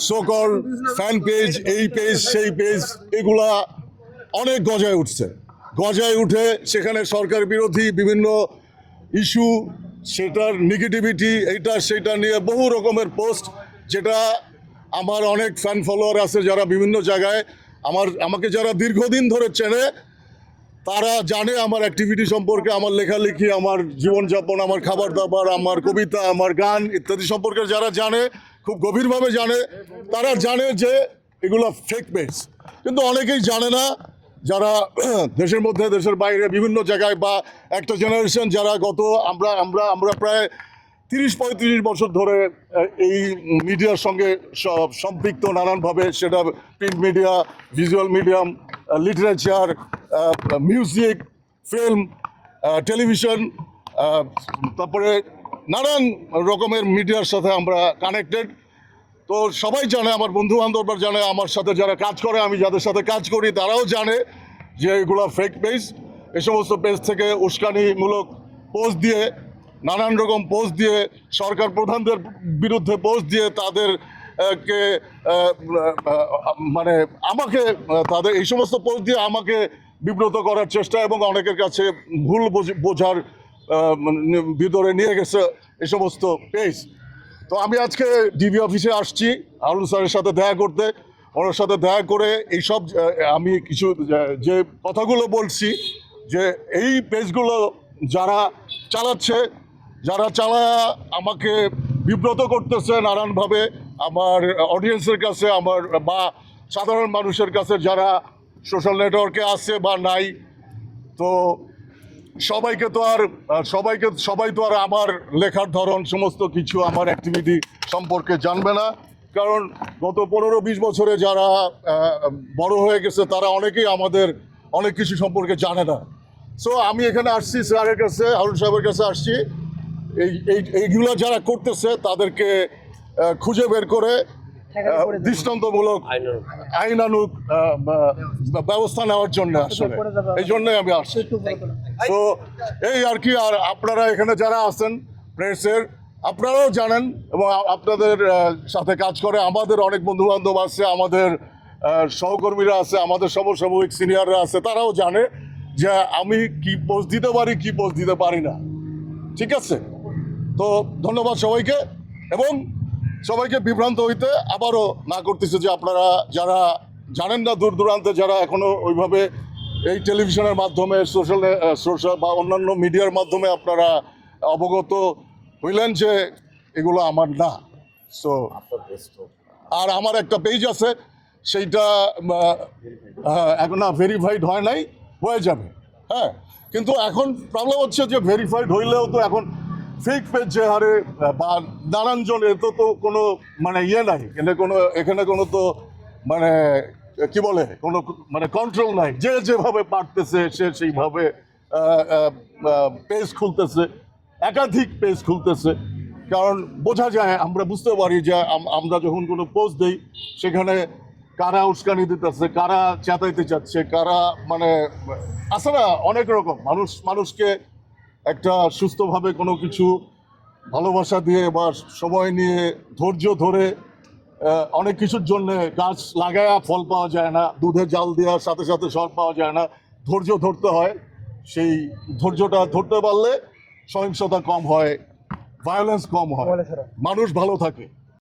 সোকল fan page, এই page সেই page, এগুলা অনেক গজায় উঠে সেখানে সরকার বিরোধী বিভিন্ন ইস্যু, সেটার নেগেটিভিটি, এইটা সেটা নিয়ে বহু রকমের পোস্ট, যেটা আমার অনেক ফ্যান ফলোয়ার আছে যারা বিভিন্ন জায়গায় আমাকে যারা দীর্ঘদিন ধরে চেনে, তারা জানে আমার অ্যাক্টিভিটি সম্পর্কে, আমার লেখালেখি, আমার জীবনযাপন, আমার খাবার দাবার, আমার কবিতা, আমার গান ইত্যাদি সম্পর্কে যারা জানে, খুব গভীরভাবে জানে, তারা জানে যে এগুলো ফেক পেজ। কিন্তু অনেকেই জানে না, যারা দেশের মধ্যে দেশের বাইরে বিভিন্ন জায়গায়, বা একটা জেনারেশন যারা আমরা প্রায় 30-35 বছর ধরে এই মিডিয়ার সঙ্গে সম্পৃক্ত নানানভাবে, সেটা print media, visual medium, literature, music, film, television, তারপরে নানান রকমের মিডিয়ার সাথে আমরা কানেক্টেড। তো সবাই জানে, আমার বন্ধু বান্ধবরা জানে, আমার সাথে যারা কাজ করে, আমি যাদের সাথে কাজ করি তারাও জানে যে এগুলো ফেক পেজ। এই সমস্ত পেজ থেকে উস্কানিমূলক পোস্ট দিয়ে, নানান রকম পোস্ট দিয়ে, সরকার প্রধানদের বিরুদ্ধে পোস্ট দিয়ে, তাদেরকে মানে আমাকে তাদের এই সমস্ত পোস্ট দিয়ে আমাকে বিব্রত করার চেষ্টা, এবং অনেকের কাছে ভুল বোঝার ভিতরে নিয়ে গেছে এই সমস্ত পেজ। তো আমি আজকে ডিবি অফিসে আসছি হারুন স্যারের সাথে দেখা করতে। ওনার সাথে দেখা করে এইসব আমি কিছু যে কথাগুলো বলছি, যে এই পেজগুলো যারা চালাচ্ছে, যারা আমাকে বিব্রত করতেছে নানানভাবে আমার অডিয়েন্সের কাছে, আমার বা সাধারণ মানুষের কাছে যারা সোশ্যাল নেটওয়ার্কে আছে বা নাই, তো সবাই তো আর আমার লেখার ধরন, সমস্ত কিছু, আমার অ্যাক্টিভিটি সম্পর্কে জানবে না। কারণ গত 15-20 বছরে যারা বড় হয়ে গেছে, তারা অনেকেই আমাদের অনেক কিছু সম্পর্কে জানে না। সো আমি এখানে আসছি স্যারের কাছে, হারুন সাহেবের কাছে আসছি, এইগুলো যারা করতেছে তাদেরকে খুঁজে বের করে দৃষ্টান্তমূলক আইনানুগ ব্যবস্থা নেওয়ার জন্য আসলে এই জন্যই আমি আসছি। তো এই আর কি। আর আপনারা এখানে যারা আছেন প্রেসের, আপনারাও জানেন, এবং আপনাদের সাথে কাজ করে আমাদের অনেক বন্ধু বান্ধব আছে, আমাদের সহকর্মীরা আছে, আমাদের সমসাময়িক সিনিয়ররা আছে, তারাও জানে যে আমি কি পোস্ট দিতে পারি, কি পোস্ট দিতে পারি না। ঠিক আছে? তো ধন্যবাদ সবাইকে, এবং সবাইকে বিভ্রান্ত হইতে আবারও না করতেছে যে আপনারা যারা জানেন না, দূর দূরান্তে যারা এখনো ওইভাবে এই টেলিভিশনের মাধ্যমে, সোশ্যাল বা অন্যান্য মিডিয়ার মাধ্যমে আপনারা অবগত হইলেন যে এগুলো আমার না। সো আর আমার একটা পেজ আছে, সেইটা এখন না ভেরিফাইড হয় নাই, হয়ে যাবে। হ্যাঁ, কিন্তু এখন প্রবলেম হচ্ছে যে ভেরিফাইড হইলেও তো এখন ফেক পেজ যে হারে বা নানান জন, এত তো কোনো মানে ইয়ে নাই, এখানে কোনো তো মানে কি বলে, কোনো মানে কন্ট্রোল নাই। যেভাবে পারতেছে সে সেইভাবে পেজ খুলতেছে, একাধিক পেজ খুলতেছে। কারণ বোঝা যায়, আমরা বুঝতে পারি যে আমরা যখন কোনো পোস্ট দিই, সেখানে কারা উস্কানি দিতেছে, কারা চেতাইতে যাচ্ছে, কারা মানে আছে না অনেক রকম। মানুষকে একটা সুস্থভাবে কোনো কিছু ভালোবাসা দিয়ে বা সময় নিয়ে ধৈর্য ধরে অনেক কিছুর জন্যে গাছ লাগায়া ফল পাওয়া যায় না, দুধে জাল দেওয়ার সাথে সাথে ফল পাওয়া যায় না, ধৈর্য ধরতে হয়। সেই ধৈর্যটা ধরতে পারলে সহিংসতা কম হয়, ভায়োলেন্স কম হয়, মানুষ ভালো থাকে।